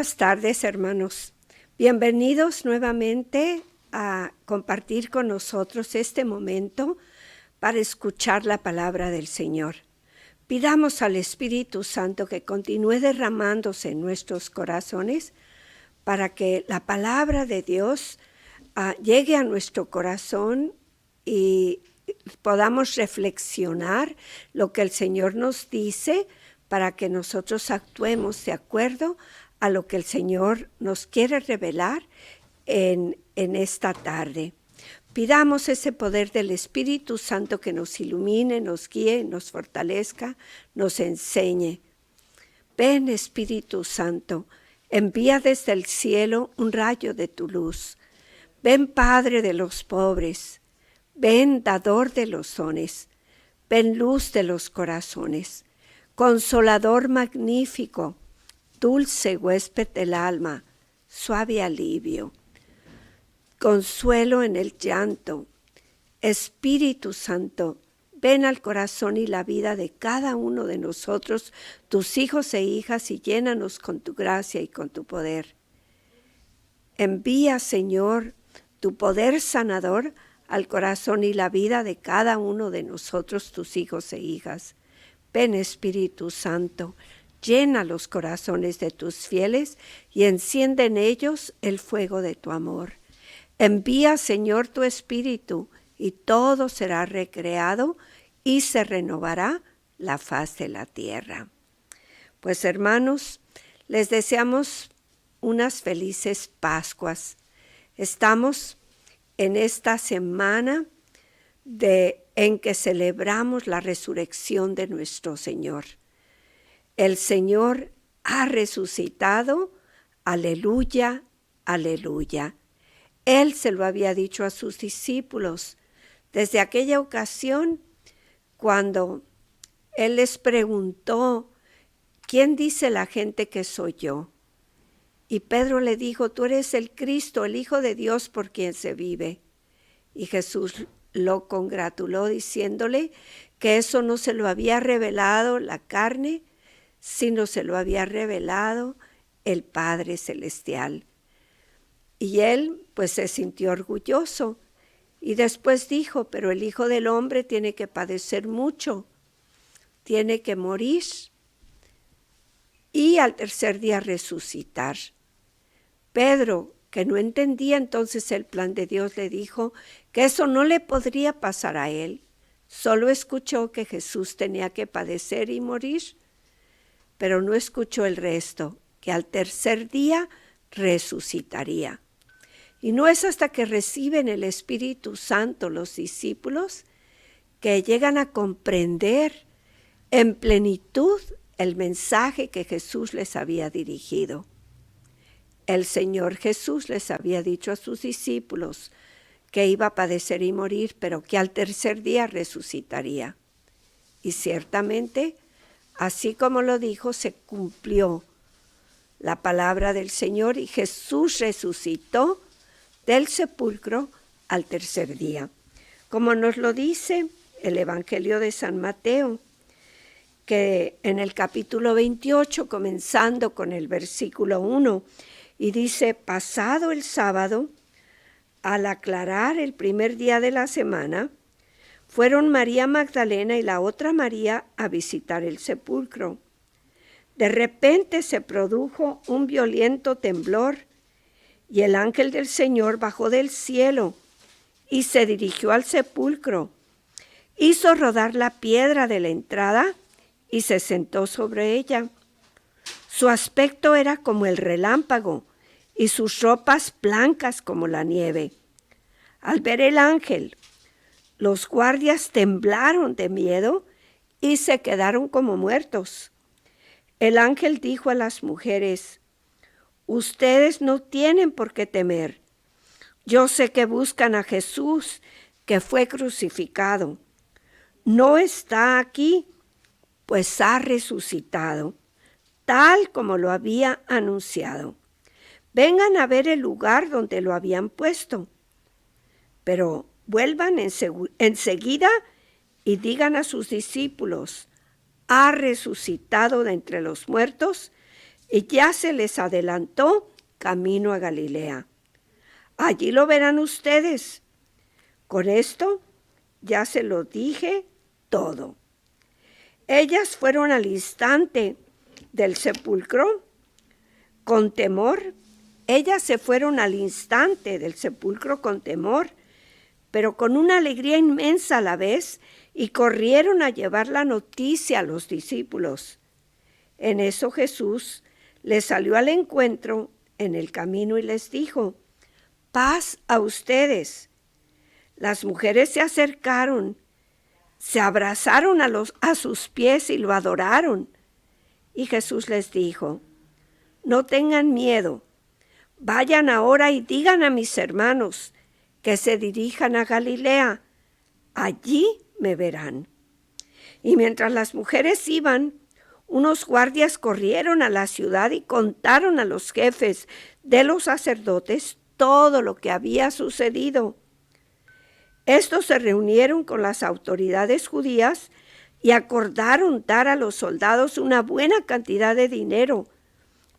Buenas tardes, hermanos. Bienvenidos nuevamente a compartir con nosotros este momento para escuchar la palabra del Señor. Pidamos al Espíritu Santo que continúe derramándose en nuestros corazones para que la palabra de Dios llegue a nuestro corazón y podamos reflexionar lo que el Señor nos dice para que nosotros actuemos de acuerdo a lo que el Señor nos quiere revelar en esta tarde. Pidamos ese poder del Espíritu Santo que nos ilumine, nos guíe, nos fortalezca, nos enseñe. Ven, Espíritu Santo, envía desde el cielo un rayo de tu luz. Ven, Padre de los pobres, ven, dador de los dones, ven, luz de los corazones, consolador magnífico, dulce huésped del alma, suave alivio, consuelo en el llanto. Espíritu Santo, ven al corazón y la vida de cada uno de nosotros, tus hijos e hijas, y llénanos con tu gracia y con tu poder. Envía, Señor, tu poder sanador al corazón y la vida de cada uno de nosotros, tus hijos e hijas. Ven, Espíritu Santo, llena los corazones de tus fieles y enciende en ellos el fuego de tu amor. Envía, Señor, tu Espíritu, y todo será recreado y se renovará la faz de la tierra. Pues, hermanos, les deseamos unas felices Pascuas. Estamos en esta semana en que celebramos la resurrección de nuestro Señor. El Señor ha resucitado, aleluya, aleluya. Él se lo había dicho a sus discípulos desde aquella ocasión cuando Él les preguntó, ¿quién dice la gente que soy yo? Y Pedro le dijo, tú eres el Cristo, el Hijo de Dios por quien se vive. Y Jesús lo congratuló diciéndole que eso no se lo había revelado la carne, sino se lo había revelado el Padre Celestial. Y él pues se sintió orgulloso y después dijo, pero el Hijo del Hombre tiene que padecer mucho, tiene que morir y al tercer día resucitar. Pedro, que no entendía entonces el plan de Dios, le dijo que eso no le podría pasar a él. Solo escuchó que Jesús tenía que padecer y morir, pero no escuchó el resto, que al tercer día resucitaría. Y no es hasta que reciben el Espíritu Santo los discípulos que llegan a comprender en plenitud el mensaje que Jesús les había dirigido. El Señor Jesús les había dicho a sus discípulos que iba a padecer y morir, pero que al tercer día resucitaría. Y ciertamente, así como lo dijo, se cumplió la palabra del Señor y Jesús resucitó del sepulcro al tercer día. Como nos lo dice el Evangelio de San Mateo, que en el capítulo 28, comenzando con el versículo 1, y dice, pasado el sábado, al aclarar el primer día de la semana, fueron María Magdalena y la otra María a visitar el sepulcro. De repente se produjo un violento temblor y el ángel del Señor bajó del cielo y se dirigió al sepulcro. Hizo rodar la piedra de la entrada y se sentó sobre ella. Su aspecto era como el relámpago y sus ropas blancas como la nieve. Al ver el ángel, los guardias temblaron de miedo y se quedaron como muertos. El ángel dijo a las mujeres, ustedes no tienen por qué temer. Yo sé que buscan a Jesús, que fue crucificado. No está aquí, pues ha resucitado, tal como lo había anunciado. Vengan a ver el lugar donde lo habían puesto. Pero vuelvan enseguida y digan a sus discípulos, ha resucitado de entre los muertos, y ya se les adelantó camino a Galilea. Allí lo verán ustedes. Con esto ya se lo dije todo. Ellas fueron al instante del sepulcro con temor. Ellas se fueron al instante del sepulcro con temor, pero con una alegría inmensa a la vez, y corrieron a llevar la noticia a los discípulos. En eso Jesús les salió al encuentro en el camino y les dijo: paz a ustedes. Las mujeres se acercaron, se abrazaron a sus pies y lo adoraron. Y Jesús les dijo: no tengan miedo, vayan ahora y digan a mis hermanos que se dirijan a Galilea, allí me verán. Y mientras las mujeres iban, unos guardias corrieron a la ciudad y contaron a los jefes de los sacerdotes todo lo que había sucedido. Estos se reunieron con las autoridades judías y acordaron dar a los soldados una buena cantidad de dinero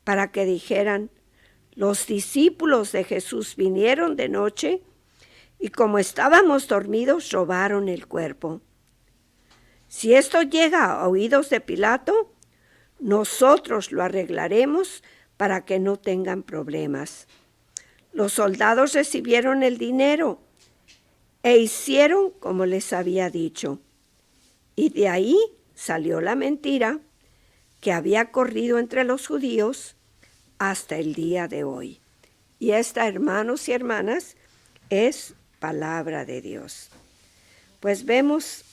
para que dijeran: los discípulos de Jesús vinieron de noche y como estábamos dormidos robaron el cuerpo. Si esto llega a oídos de Pilato, nosotros lo arreglaremos para que no tengan problemas. Los soldados recibieron el dinero e hicieron como les había dicho. Y de ahí salió la mentira que había corrido entre los judíos hasta el día de hoy. Y esta, hermanos y hermanas, es palabra de Dios. Pues vemos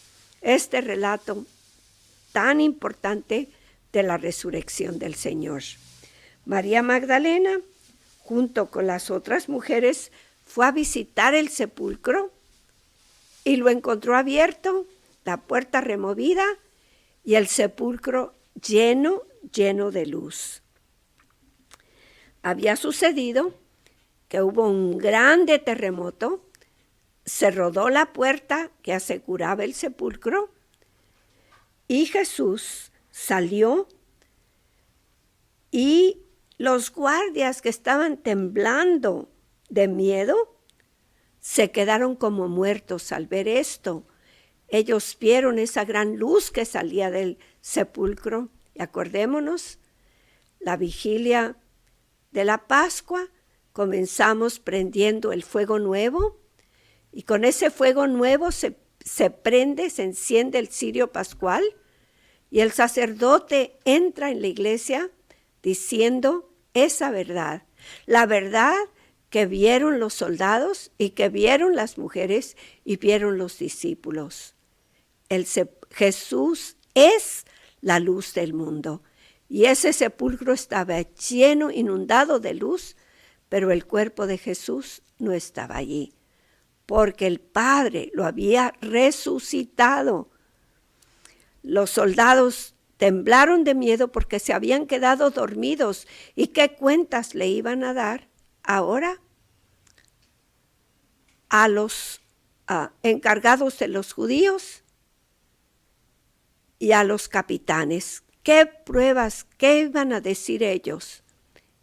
este relato tan importante de la resurrección del Señor. María Magdalena, junto con las otras mujeres, fue a visitar el sepulcro y lo encontró abierto, la puerta removida y el sepulcro lleno de luz. Había sucedido que hubo un grande terremoto, se rodó la puerta que aseguraba el sepulcro y Jesús salió y los guardias que estaban temblando de miedo se quedaron como muertos al ver esto. Ellos vieron esa gran luz que salía del sepulcro. Y acordémonos, la vigilia de la Pascua comenzamos prendiendo el fuego nuevo y con ese fuego nuevo se prende, se enciende el cirio pascual y el sacerdote entra en la iglesia diciendo esa verdad, la verdad que vieron los soldados y que vieron las mujeres y vieron los discípulos. Jesús es la luz del mundo y ese sepulcro estaba lleno, inundado de luz, pero el cuerpo de Jesús no estaba allí, porque el Padre lo había resucitado. Los soldados temblaron de miedo porque se habían quedado dormidos. ¿Y qué cuentas le iban a dar ahora a los encargados de los judíos y a los capitanes? ¿Qué pruebas, qué iban a decir ellos?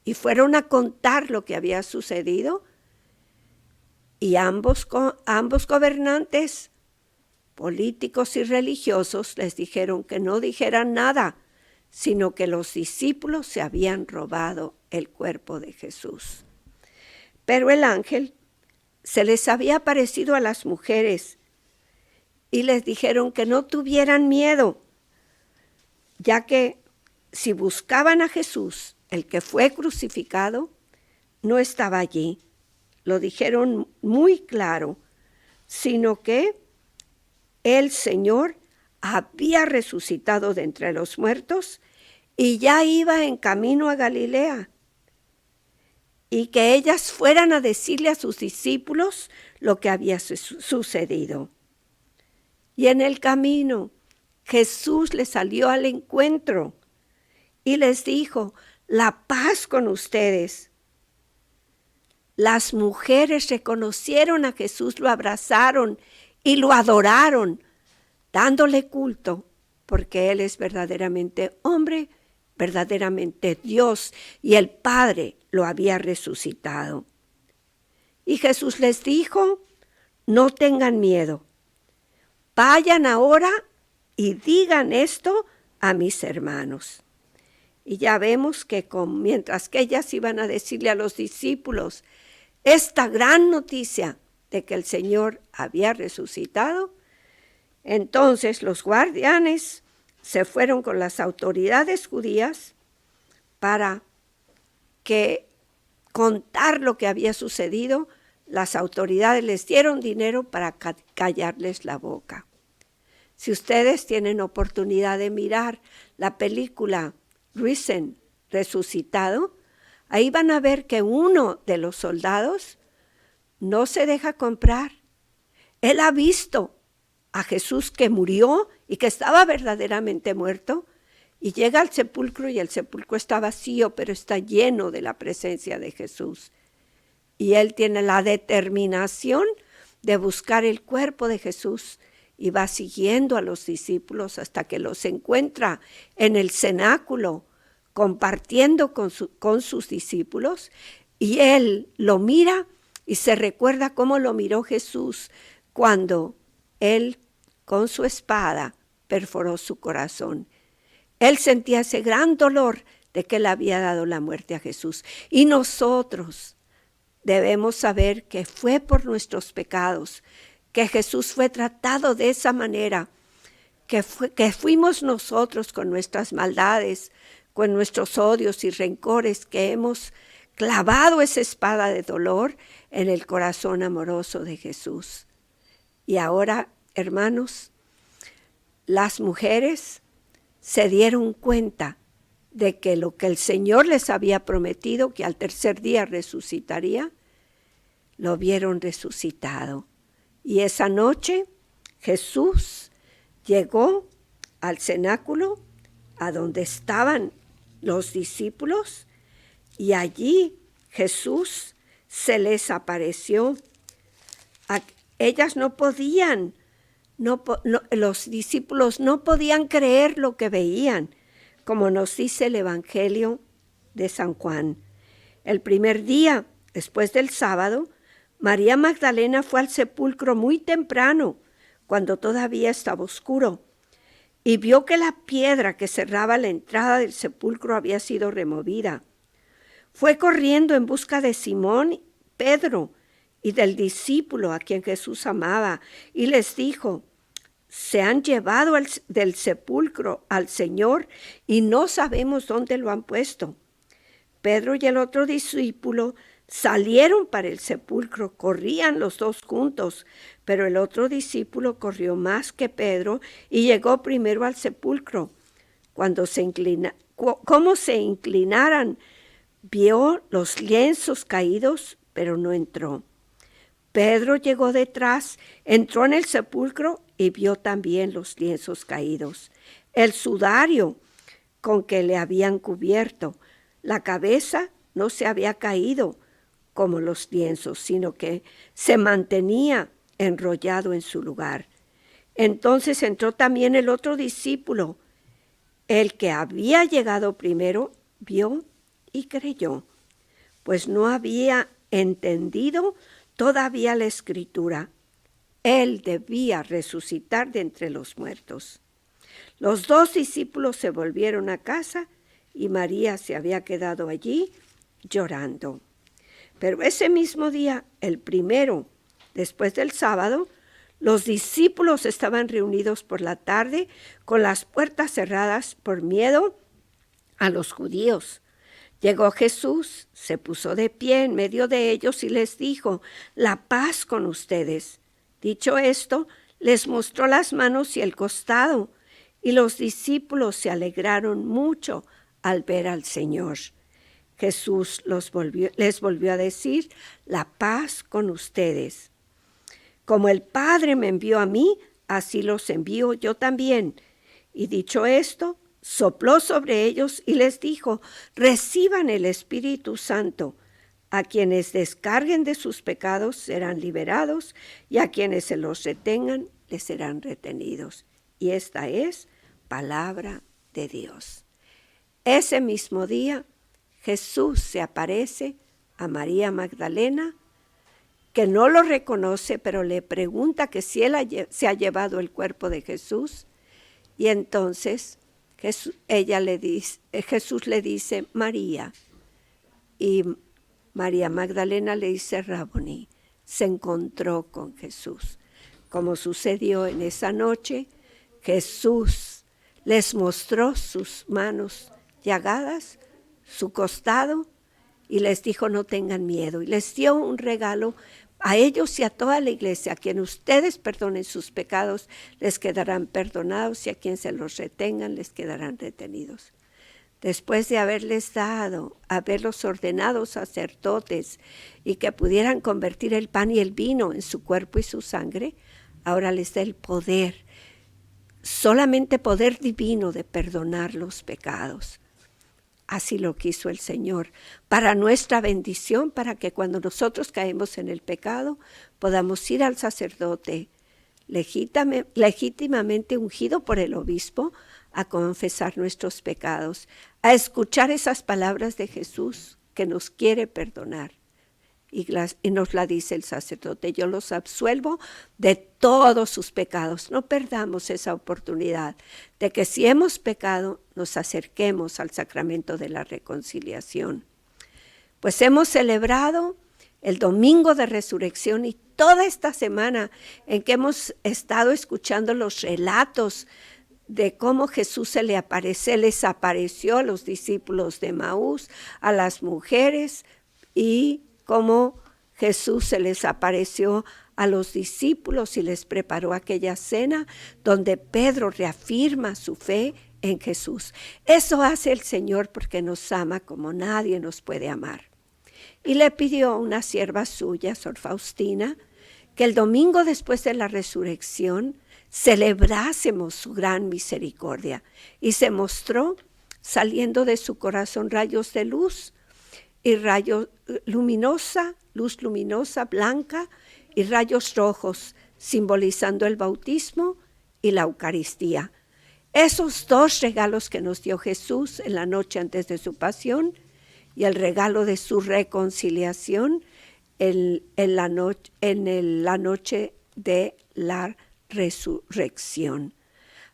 Y fueron a contar lo que había sucedido. Y ambos gobernantes, políticos y religiosos, les dijeron que no dijeran nada, sino que los discípulos se habían robado el cuerpo de Jesús. Pero el ángel se les había aparecido a las mujeres y les dijeron que no tuvieran miedo, ya que si buscaban a Jesús, el que fue crucificado, no estaba allí. Lo dijeron muy claro, sino que el Señor había resucitado de entre los muertos y ya iba en camino a Galilea. Y que ellas fueran a decirle a sus discípulos lo que había sucedido. Y en el camino Jesús les salió al encuentro y les dijo: la paz con ustedes. Las mujeres reconocieron a Jesús, lo abrazaron y lo adoraron, dándole culto, porque Él es verdaderamente hombre, verdaderamente Dios y el Padre lo había resucitado. Y Jesús les dijo, no tengan miedo. Vayan ahora y digan esto a mis hermanos. Y ya vemos que mientras que ellas iban a decirle a los discípulos esta gran noticia de que el Señor había resucitado, entonces los guardianes se fueron con las autoridades judías para contar lo que había sucedido. Las autoridades les dieron dinero para callarles la boca. Si ustedes tienen oportunidad de mirar la película Risen, Resucitado, ahí van a ver que uno de los soldados no se deja comprar. Él ha visto a Jesús que murió y que estaba verdaderamente muerto, y llega al sepulcro y el sepulcro está vacío, pero está lleno de la presencia de Jesús. Y él tiene la determinación de buscar el cuerpo de Jesús y va siguiendo a los discípulos hasta que los encuentra en el cenáculo compartiendo con sus discípulos, y él lo mira y se recuerda cómo lo miró Jesús cuando él con su espada perforó su corazón. Él sentía ese gran dolor de que le había dado la muerte a Jesús. Y nosotros debemos saber que fue por nuestros pecados, que Jesús fue tratado de esa manera, que fuimos nosotros con nuestras maldades, con nuestros odios y rencores, que hemos clavado esa espada de dolor en el corazón amoroso de Jesús. Y ahora, hermanos, las mujeres se dieron cuenta de que lo que el Señor les había prometido, que al tercer día resucitaría, lo vieron resucitado. Y esa noche Jesús llegó al cenáculo, a donde estaban los discípulos, y allí Jesús se les apareció. Ellas no podían, los discípulos no podían creer lo que veían, como nos dice el Evangelio de San Juan. El primer día, después del sábado, María Magdalena fue al sepulcro muy temprano, cuando todavía estaba oscuro, y vio que la piedra que cerraba la entrada del sepulcro había sido removida. Fue corriendo en busca de Simón, Pedro y del discípulo a quien Jesús amaba, y les dijo: se han llevado del sepulcro al Señor y no sabemos dónde lo han puesto. Pedro y el otro discípulo salieron para el sepulcro, corrían los dos juntos, pero el otro discípulo corrió más que Pedro y llegó primero al sepulcro. Como se inclinaran, vio los lienzos caídos, pero no entró. Pedro llegó detrás, entró en el sepulcro y vio también los lienzos caídos, el sudario con que le habían cubierto. La cabeza no se había caído como los lienzos, sino que se mantenía enrollado en su lugar. Entonces entró también el otro discípulo. El que había llegado primero vio y creyó, pues no había entendido todavía la Escritura. Él debía resucitar de entre los muertos. Los dos discípulos se volvieron a casa y María se había quedado allí llorando. Pero ese mismo día, el primero, después del sábado, los discípulos estaban reunidos por la tarde con las puertas cerradas por miedo a los judíos. Llegó Jesús, se puso de pie en medio de ellos y les dijo: la paz con ustedes. Dicho esto, les mostró las manos y el costado, y los discípulos se alegraron mucho al ver al Señor. Jesús les volvió a decir: la paz con ustedes. Como el Padre me envió a mí, así los envío yo también. Y dicho esto, sopló sobre ellos y les dijo: reciban el Espíritu Santo. A quienes descarguen de sus pecados serán liberados, y a quienes se los retengan les serán retenidos. Y esta es palabra de Dios. Ese mismo día, Jesús se aparece a María Magdalena, que no lo reconoce, pero le pregunta que si él se ha llevado el cuerpo de Jesús. Y entonces Jesús le dice, María. Y María Magdalena le dice, Raboni. Se encontró con Jesús. Como sucedió en esa noche, Jesús les mostró sus manos llagadas, su costado, y les dijo, no tengan miedo. Y les dio un regalo a ellos y a toda la iglesia. A quien ustedes perdonen sus pecados, les quedarán perdonados, y a quien se los retengan, les quedarán retenidos. Después de haberles dado, haberlos ordenado sacerdotes y que pudieran convertir el pan y el vino en su cuerpo y su sangre, ahora les da el poder, solamente poder divino de perdonar los pecados. Así lo quiso el Señor, para nuestra bendición, para que cuando nosotros caemos en el pecado, podamos ir al sacerdote legítimamente ungido por el obispo a confesar nuestros pecados, a escuchar esas palabras de Jesús que nos quiere perdonar. Y nos la dice el sacerdote, yo los absuelvo de todos sus pecados. No perdamos esa oportunidad de que si hemos pecado, nos acerquemos al sacramento de la reconciliación. Pues hemos celebrado el domingo de resurrección y toda esta semana en que hemos estado escuchando los relatos de cómo Jesús les apareció a los discípulos de Emaús, a las mujeres, y cómo Jesús se les apareció a los discípulos y les preparó aquella cena donde Pedro reafirma su fe en Jesús. Eso hace el Señor porque nos ama como nadie nos puede amar. Y le pidió a una sierva suya, Sor Faustina, que el domingo después de la resurrección celebrásemos su gran misericordia. Y se mostró saliendo de su corazón rayos de luz, y luz luminosa, blanca, y rayos rojos, simbolizando el bautismo y la Eucaristía. Esos dos regalos que nos dio Jesús en la noche antes de su pasión, y el regalo de su reconciliación en la noche de la resurrección.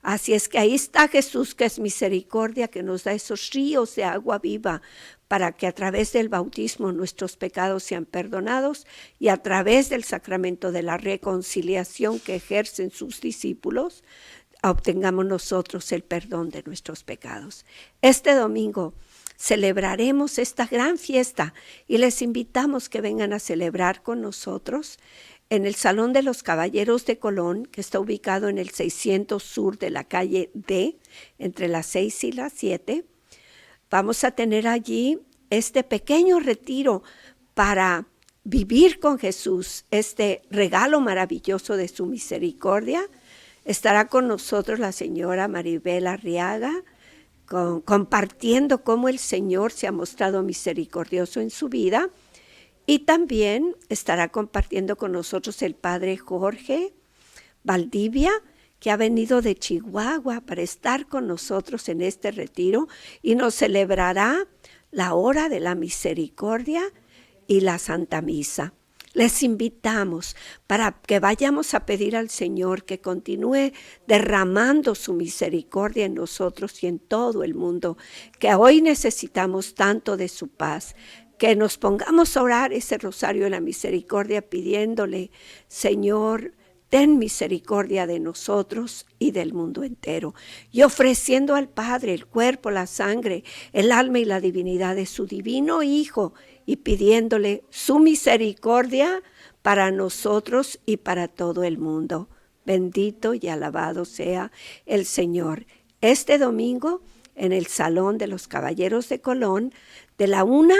Así es que ahí está Jesús, que es misericordia, que nos da esos ríos de agua viva para que a través del bautismo nuestros pecados sean perdonados, y a través del sacramento de la reconciliación que ejercen sus discípulos, obtengamos nosotros el perdón de nuestros pecados. Este domingo celebraremos esta gran fiesta y les invitamos que vengan a celebrar con nosotros en el Salón de los Caballeros de Colón, que está ubicado en el 600 sur de la calle D, entre las 6 y las 7. Vamos a tener allí este pequeño retiro para vivir con Jesús, este regalo maravilloso de su misericordia. Estará con nosotros la señora Maribel Arriaga, compartiendo cómo el Señor se ha mostrado misericordioso en su vida. Y también estará compartiendo con nosotros el padre Jorge Valdivia, que ha venido de Chihuahua para estar con nosotros en este retiro, y nos celebrará la hora de la misericordia y la Santa Misa. Les invitamos para que vayamos a pedir al Señor que continúe derramando su misericordia en nosotros y en todo el mundo, que hoy necesitamos tanto de su paz. Que nos pongamos a orar ese rosario de la misericordia pidiéndole, Señor, ten misericordia de nosotros y del mundo entero. Y ofreciendo al Padre el cuerpo, la sangre, el alma y la divinidad de su divino Hijo, y pidiéndole su misericordia para nosotros y para todo el mundo. Bendito y alabado sea el Señor. Este domingo, en el Salón de los Caballeros de Colón, de la 1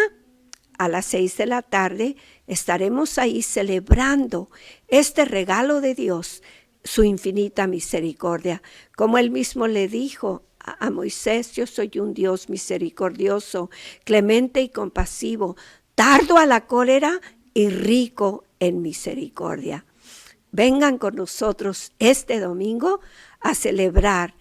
a las 6 de la tarde, estaremos ahí celebrando este regalo de Dios, su infinita misericordia. Como él mismo le dijo a Moisés, yo soy un Dios misericordioso, clemente y compasivo, tardo a la cólera y rico en misericordia. Vengan con nosotros este domingo a celebrar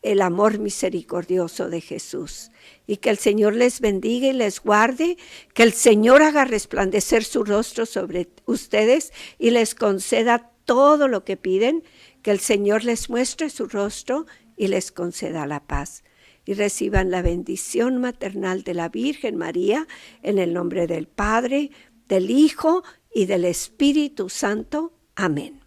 el amor misericordioso de Jesús. Y que el Señor les bendiga y les guarde, que el Señor haga resplandecer su rostro sobre ustedes y les conceda todo lo que piden, que el Señor les muestre su rostro y les conceda la paz. Y reciban la bendición maternal de la Virgen María, en el nombre del Padre, del Hijo y del Espíritu Santo. Amén.